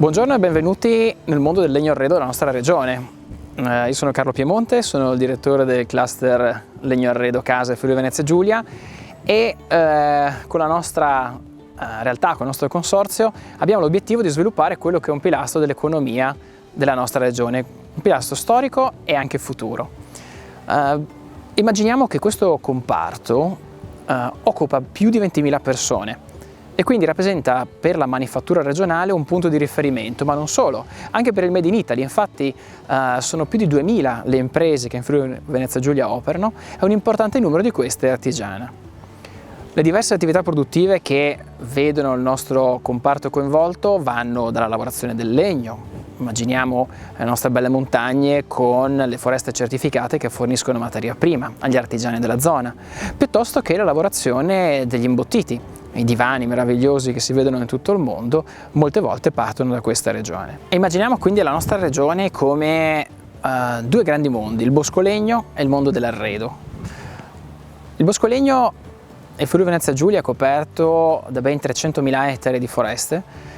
Buongiorno e benvenuti nel mondo del legno arredo della nostra regione. Io sono Carlo Piemonte, sono il direttore del cluster Legno Arredo Case Friuli Venezia Giulia e con la nostra realtà, con il nostro consorzio, abbiamo l'obiettivo di sviluppare quello che è un pilastro dell'economia della nostra regione, un pilastro storico e anche futuro. Immaginiamo che questo comparto occupa più di 20.000 persone e quindi rappresenta per la manifattura regionale un punto di riferimento, ma non solo, anche per il Made in Italy. Infatti sono più di 2.000 le imprese che in Friuli Venezia Giulia operano e un importante numero di queste è artigiana. Le diverse attività produttive che vedono il nostro comparto coinvolto vanno dalla lavorazione del legno, immaginiamo le nostre belle montagne con le foreste certificate che forniscono materia prima agli artigiani della zona, piuttosto che la lavorazione degli imbottiti. I divani meravigliosi che si vedono in tutto il mondo molte volte partono da questa regione. E immaginiamo quindi la nostra regione come due grandi mondi, il boscolegno e il mondo dell'arredo. Il boscolegno è Friuli Venezia Giulia è coperto da ben 300.000 ettari di foreste,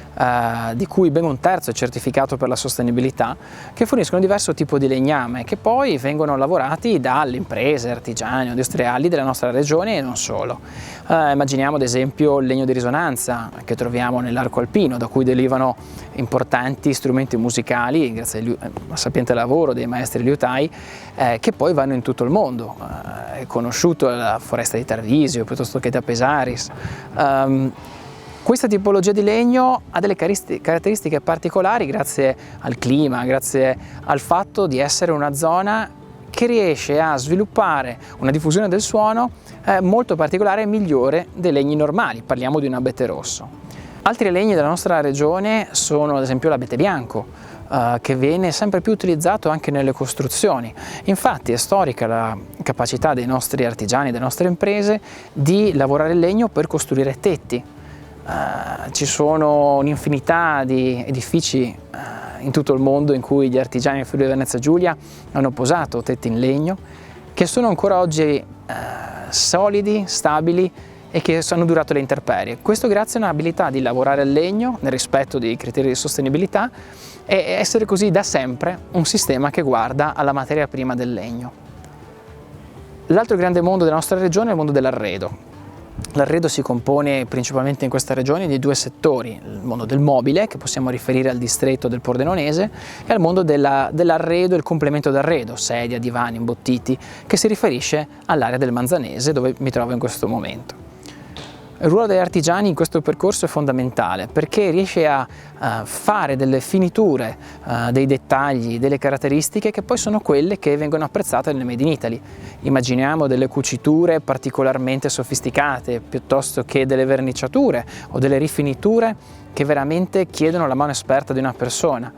di cui ben un terzo è certificato per la sostenibilità, che forniscono diverso tipo di legname che poi vengono lavorati dalle imprese, artigiani, industriali della nostra regione e non solo. Immaginiamo ad esempio il legno di risonanza che troviamo nell'arco alpino, da cui derivano importanti strumenti musicali grazie al sapiente lavoro dei maestri liutai, che poi vanno in tutto il mondo. È conosciuto la foresta di Tarvisio piuttosto che da Pesaris. Questa tipologia di legno ha delle caratteristiche particolari grazie al clima, grazie al fatto di essere una zona che riesce a sviluppare una diffusione del suono molto particolare e migliore dei legni normali, parliamo di un abete rosso. Altri legni della nostra regione sono ad esempio l'abete bianco, che viene sempre più utilizzato anche nelle costruzioni. Infatti è storica la capacità dei nostri artigiani, delle nostre imprese di lavorare il legno per costruire tetti. Ci sono un'infinità di edifici in tutto il mondo in cui gli artigiani di Friuli Venezia Giulia hanno posato tetti in legno che sono ancora oggi solidi, stabili e che hanno durato le intemperie. Questo grazie a un'abilità di lavorare il legno nel rispetto dei criteri di sostenibilità e essere così da sempre un sistema che guarda alla materia prima del legno. L'altro grande mondo della nostra regione è il mondo dell'arredo. L'arredo si compone principalmente in questa regione di due settori, il mondo del mobile, che possiamo riferire al distretto del Pordenonese, e al mondo dell'arredo e il complemento d'arredo, sedia, divani, imbottiti, che si riferisce all'area del Manzanese dove mi trovo in questo momento. Il ruolo degli artigiani in questo percorso è fondamentale perché riesce a fare delle finiture, dei dettagli, delle caratteristiche che poi sono quelle che vengono apprezzate nel Made in Italy. Immaginiamo delle cuciture particolarmente sofisticate piuttosto che delle verniciature o delle rifiniture che veramente chiedono la mano esperta di una persona.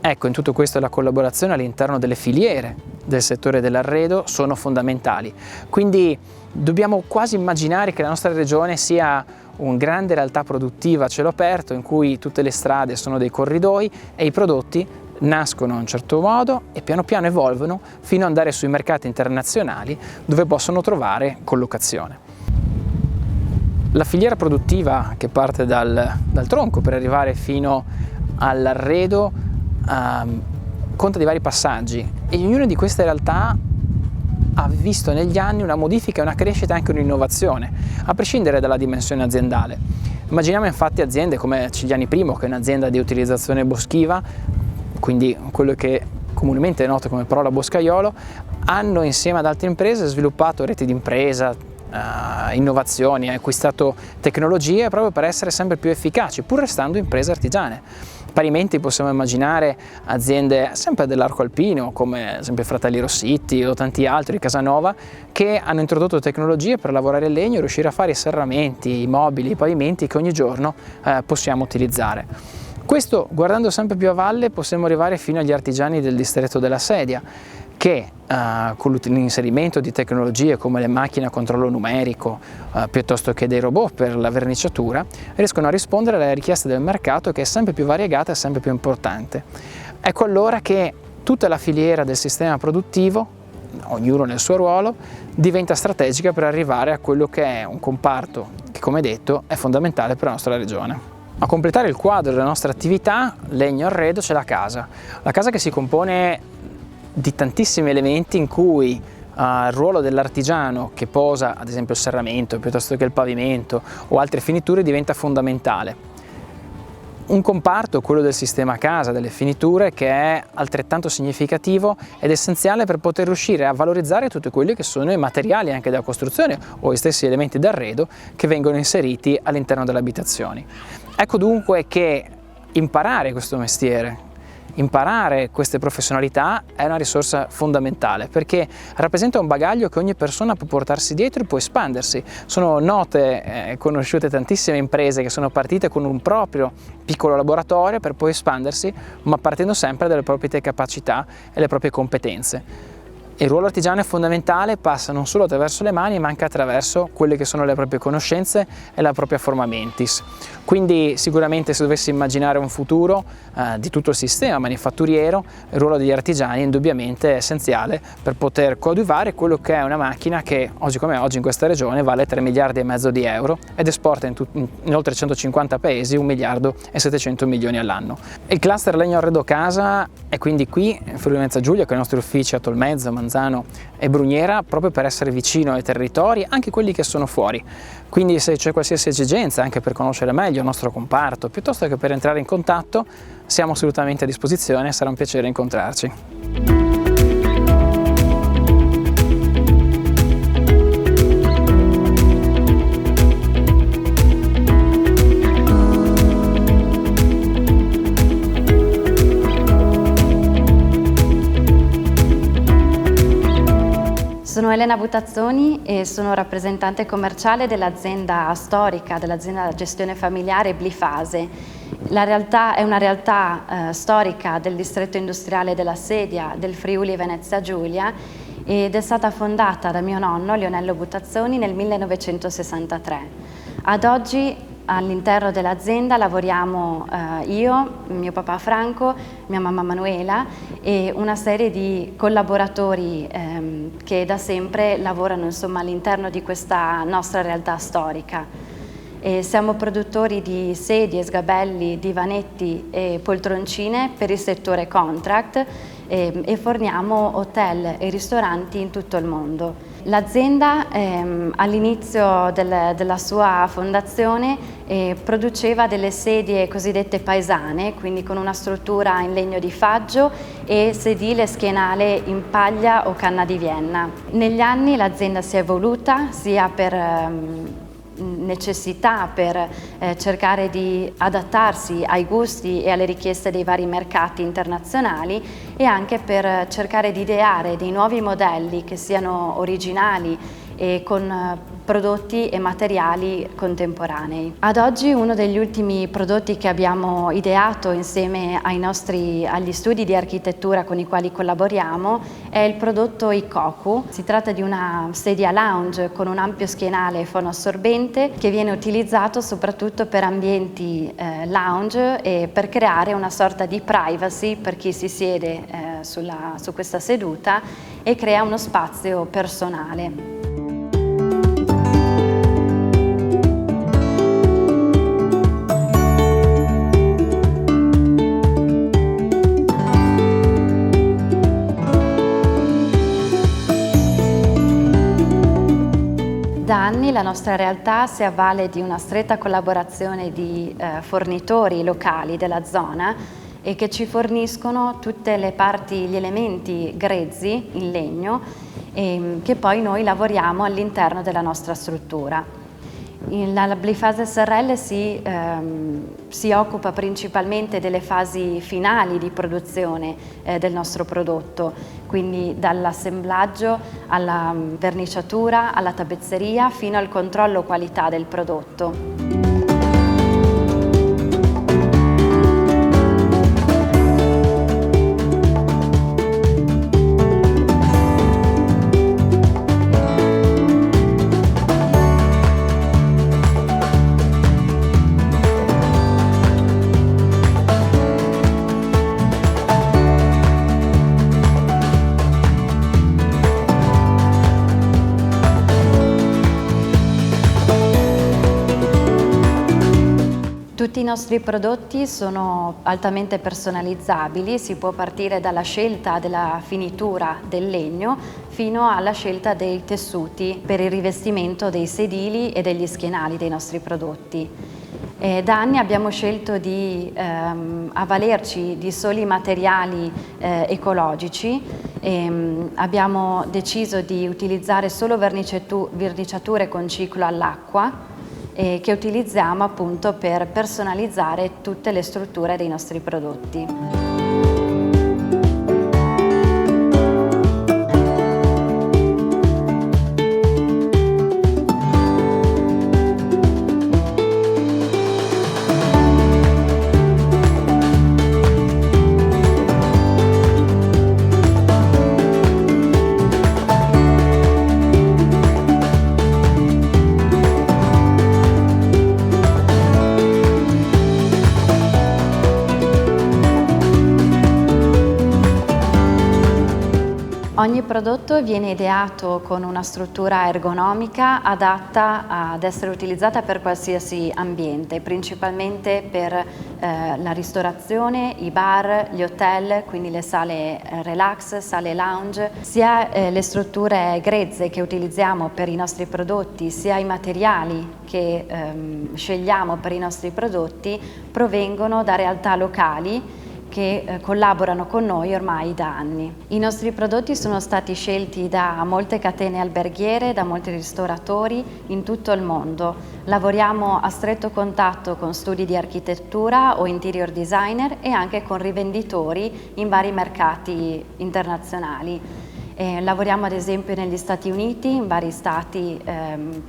Ecco, in tutto questo la collaborazione all'interno delle filiere del settore dell'arredo sono fondamentali. Quindi dobbiamo quasi immaginare che la nostra regione sia una grande realtà produttiva a cielo aperto in cui tutte le strade sono dei corridoi e i prodotti nascono in un certo modo e piano piano evolvono fino ad andare sui mercati internazionali dove possono trovare collocazione. La filiera produttiva che parte dal tronco per arrivare fino all'arredo conta di vari passaggi e ognuna di queste realtà ha visto negli anni una modifica, una crescita e anche un'innovazione, a prescindere dalla dimensione aziendale. Immaginiamo infatti aziende come Cigliani I, che è un'azienda di utilizzazione boschiva, quindi quello che comunemente è noto come parola boscaiolo, hanno insieme ad altre imprese sviluppato reti di impresa, innovazioni, acquistato tecnologie proprio per essere sempre più efficaci, pur restando imprese artigiane. Parimenti possiamo immaginare aziende sempre dell'arco alpino come ad esempio Fratelli Rossitti o tanti altri, Casanova, che hanno introdotto tecnologie per lavorare il legno e riuscire a fare i serramenti, i mobili, i pavimenti che ogni giorno possiamo utilizzare. Questo, guardando sempre più a valle, possiamo arrivare fino agli artigiani del distretto della sedia che con l'inserimento di tecnologie come le macchine a controllo numerico piuttosto che dei robot per la verniciatura riescono a rispondere alle richieste del mercato che è sempre più variegata e sempre più importante. Ecco allora che tutta la filiera del sistema produttivo, ognuno nel suo ruolo, diventa strategica per arrivare a quello che è un comparto che, come detto, è fondamentale per la nostra regione. A completare il quadro della nostra attività legno arredo c'è la casa che si compone di tantissimi elementi in cui il ruolo dell'artigiano che posa ad esempio il serramento piuttosto che il pavimento o altre finiture diventa fondamentale. Un comparto, quello del sistema casa, delle finiture, che è altrettanto significativo ed essenziale per poter riuscire a valorizzare tutti quelli che sono i materiali anche della costruzione o gli stessi elementi d'arredo che vengono inseriti all'interno delle abitazioni. Ecco dunque che imparare questo mestiere, imparare queste professionalità è una risorsa fondamentale perché rappresenta un bagaglio che ogni persona può portarsi dietro e può espandersi. Sono note, conosciute tantissime imprese che sono partite con un proprio piccolo laboratorio per poi espandersi, ma partendo sempre dalle proprie capacità e le proprie competenze. Il ruolo artigiano è fondamentale, passa non solo attraverso le mani ma anche attraverso quelle che sono le proprie conoscenze e la propria forma mentis. Quindi sicuramente se dovessi immaginare un futuro di tutto il sistema manifatturiero, il ruolo degli artigiani indubbiamente è essenziale per poter coadiuvare quello che è una macchina che oggi come oggi in questa regione vale 3,5 miliardi di euro ed esporta in oltre 150 paesi 1 miliardo e 700 milioni all'anno. Il cluster legno arredo casa è quindi qui in Friuli Venezia Giulia con i nostri uffici a Tolmezzo, Manzano e Bruniera proprio per essere vicino ai territori, anche quelli che sono fuori. Quindi se c'è qualsiasi esigenza anche per conoscere meglio il nostro comparto, piuttosto che per entrare in contatto, siamo assolutamente a disposizione e sarà un piacere incontrarci. Sono Elena Butazzoni e sono rappresentante commerciale dell'azienda storica, dell'azienda gestione familiare Blifase. La realtà è una realtà storica del distretto industriale della Sedia del Friuli Venezia Giulia ed è stata fondata da mio nonno Lionello Butazzoni nel 1963. Ad oggi all'interno dell'azienda lavoriamo io, mio papà Franco, mia mamma Manuela e una serie di collaboratori che da sempre lavorano all'interno di questa nostra realtà storica. Siamo produttori di sedie, sgabelli, divanetti e poltroncine per il settore contract e forniamo hotel e ristoranti in tutto il mondo. L'azienda all'inizio della sua fondazione produceva delle sedie cosiddette paesane, quindi con una struttura in legno di faggio e sedile schienale in paglia o canna di Vienna. Negli anni l'azienda si è evoluta sia per necessità, per cercare di adattarsi ai gusti e alle richieste dei vari mercati internazionali e anche per cercare di ideare dei nuovi modelli che siano originali e con prodotti e materiali contemporanei. Ad oggi uno degli ultimi prodotti che abbiamo ideato insieme agli studi di architettura con i quali collaboriamo è il prodotto Ikoku. Si tratta di una sedia lounge con un ampio schienale fonoassorbente che viene utilizzato soprattutto per ambienti lounge e per creare una sorta di privacy per chi si siede su questa seduta e crea uno spazio personale. Da anni la nostra realtà si avvale di una stretta collaborazione di fornitori locali della zona e che ci forniscono tutte le parti, gli elementi grezzi in legno che poi noi lavoriamo all'interno della nostra struttura. La Blifase SRL si occupa principalmente delle fasi finali di produzione del nostro prodotto, quindi dall'assemblaggio alla verniciatura, alla tappezzeria fino al controllo qualità del prodotto. Tutti i nostri prodotti sono altamente personalizzabili, si può partire dalla scelta della finitura del legno fino alla scelta dei tessuti per il rivestimento dei sedili e degli schienali dei nostri prodotti. Da anni abbiamo scelto di avvalerci di soli materiali ecologici, abbiamo deciso di utilizzare solo verniciature con ciclo all'acqua che utilizziamo appunto per personalizzare tutte le strutture dei nostri prodotti. Ogni prodotto viene ideato con una struttura ergonomica adatta ad essere utilizzata per qualsiasi ambiente, principalmente per la ristorazione, i bar, gli hotel, quindi le sale relax, sale lounge. Sia le strutture grezze che utilizziamo per i nostri prodotti, sia i materiali che scegliamo per i nostri prodotti provengono da realtà locali che collaborano con noi ormai da anni. I nostri prodotti sono stati scelti da molte catene alberghiere, da molti ristoratori in tutto il mondo. Lavoriamo a stretto contatto con studi di architettura o interior designer e anche con rivenditori in vari mercati internazionali. Lavoriamo ad esempio negli Stati Uniti, in vari stati,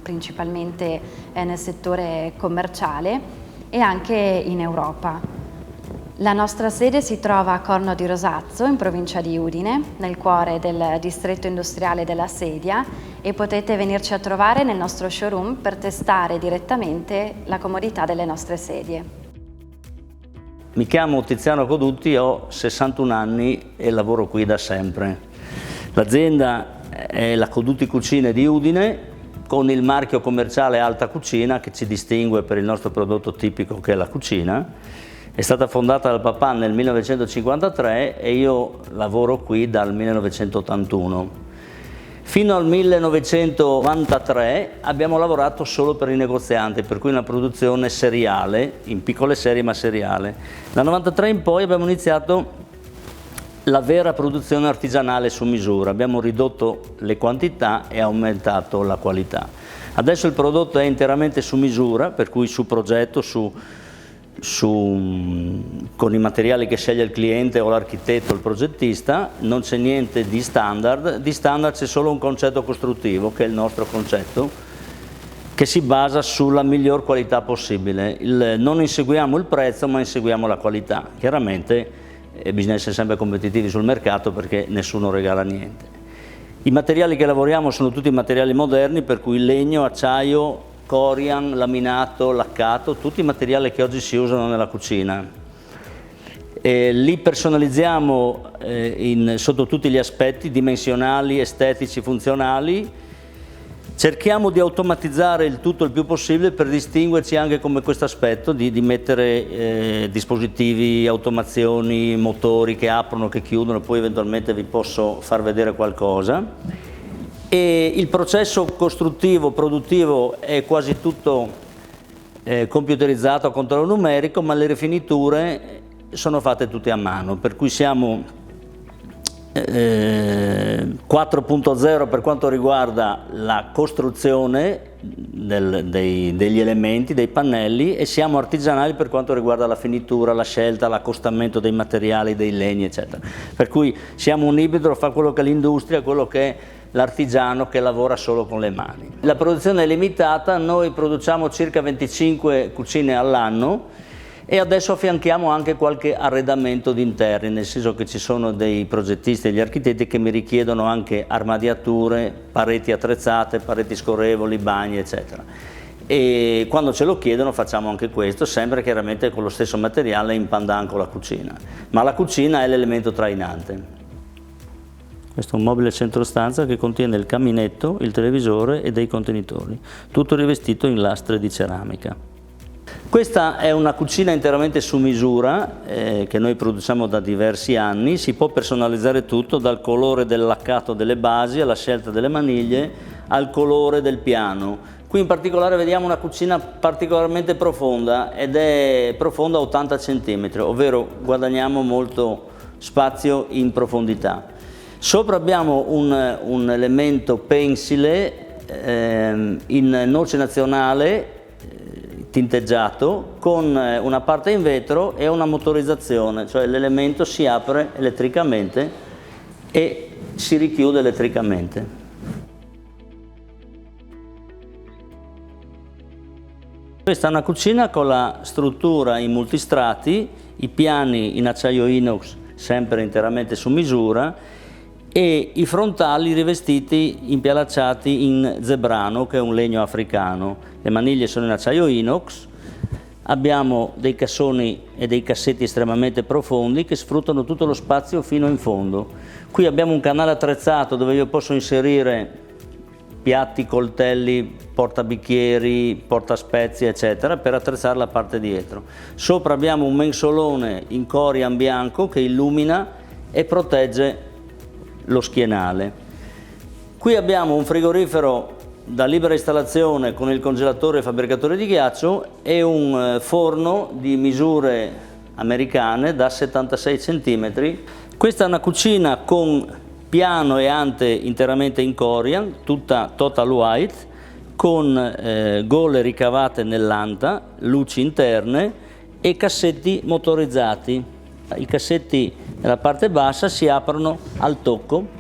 principalmente nel settore commerciale, e anche in Europa. La nostra sede si trova a Corno di Rosazzo, in provincia di Udine, nel cuore del distretto industriale della Sedia, e potete venirci a trovare nel nostro showroom per testare direttamente la comodità delle nostre sedie. Mi chiamo Tiziano Codutti, ho 61 anni e lavoro qui da sempre. L'azienda è la Codutti Cucine di Udine, con il marchio commerciale Alta Cucina che ci distingue per il nostro prodotto tipico che è la cucina. È stata fondata dal papà nel 1953 e io lavoro qui dal 1981. Fino al 1993 abbiamo lavorato solo per i negozianti, per cui una produzione seriale, in piccole serie ma seriale. Dal 1993 in poi abbiamo iniziato la vera produzione artigianale su misura, abbiamo ridotto le quantità e aumentato la qualità. Adesso il prodotto è interamente su misura, per cui su progetto, con i materiali che sceglie il cliente o l'architetto o il progettista, non c'è niente di standard c'è solo un concetto costruttivo che è il nostro concetto, che si basa sulla miglior qualità possibile. Non inseguiamo il prezzo ma inseguiamo la qualità, chiaramente bisogna essere sempre competitivi sul mercato perché nessuno regala niente. I materiali che lavoriamo sono tutti materiali moderni, per cui legno, acciaio, corian, laminato, laccato, tutti i materiali che oggi si usano nella cucina. Li personalizziamo sotto tutti gli aspetti dimensionali, estetici, funzionali. Cerchiamo di automatizzare il tutto il più possibile per distinguerci anche come questo aspetto di mettere dispositivi, automazioni, motori che aprono, che chiudono, poi eventualmente vi posso far vedere qualcosa. E il processo costruttivo, produttivo è quasi tutto computerizzato a controllo numerico, ma le rifiniture sono fatte tutte a mano, per cui siamo 4.0 per quanto riguarda la costruzione degli elementi, dei pannelli, e siamo artigianali per quanto riguarda la finitura, la scelta, l'accostamento dei materiali, dei legni, eccetera. Per cui siamo un ibrido fra quello che è l'industria e quello che è l'artigiano che lavora solo con le mani. La produzione è limitata, noi produciamo circa 25 cucine all'anno e adesso affianchiamo anche qualche arredamento di interni, nel senso che ci sono dei progettisti e degli architetti che mi richiedono anche armadiature, pareti attrezzate, pareti scorrevoli, bagni, eccetera. E quando ce lo chiedono facciamo anche questo, sempre chiaramente con lo stesso materiale in pandan con la cucina. Ma la cucina è l'elemento trainante. Questo è un mobile centrostanza che contiene il caminetto, il televisore e dei contenitori, tutto rivestito in lastre di ceramica. Questa è una cucina interamente su misura che noi produciamo da diversi anni, si può personalizzare tutto, dal colore del laccato delle basi alla scelta delle maniglie al colore del piano. Qui in particolare vediamo una cucina particolarmente profonda ed è profonda a 80 cm, ovvero guadagniamo molto spazio in profondità. Sopra abbiamo un elemento pensile in noce nazionale tinteggiato con una parte in vetro e una motorizzazione, cioè l'elemento si apre elettricamente e si richiude elettricamente. Questa è una cucina con la struttura in multistrati, i piani in acciaio inox sempre interamente su misura e i frontali rivestiti, impialacciati in zebrano, che è un legno africano. Le maniglie sono in acciaio inox, abbiamo dei cassoni e dei cassetti estremamente profondi che sfruttano tutto lo spazio fino in fondo. Qui abbiamo un canale attrezzato dove io posso inserire piatti, coltelli, portabicchieri, portaspezie, eccetera, per attrezzare la parte dietro. Sopra abbiamo un mensolone in corian bianco che illumina e protegge lo schienale. Qui abbiamo un frigorifero da libera installazione con il congelatore e fabbricatore di ghiaccio e un forno di misure americane da 76 cm. Questa è una cucina con piano e ante interamente in corian, tutta total white, con gole ricavate nell'anta, luci interne e cassetti motorizzati. I cassetti nella parte bassa si aprono al tocco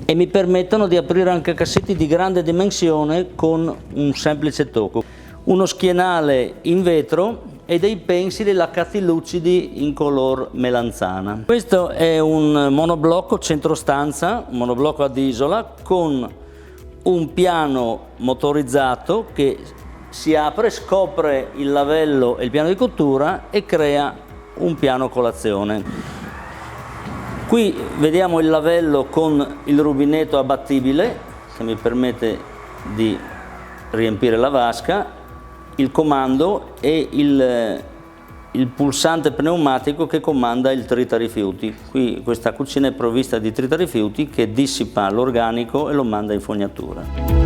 e mi permettono di aprire anche cassetti di grande dimensione con un semplice tocco. Uno schienale in vetro e dei pensili laccati lucidi in color melanzana. Questo è un monoblocco centrostanza, un monoblocco ad isola con un piano motorizzato che si apre, scopre il lavello e il piano di cottura e crea un piano colazione. Qui vediamo il lavello con il rubinetto abbattibile che mi permette di riempire la vasca, il comando e il pulsante pneumatico che comanda il tritarifiuti. Qui questa cucina è provvista di tritarifiuti che dissipa l'organico e lo manda in fognatura.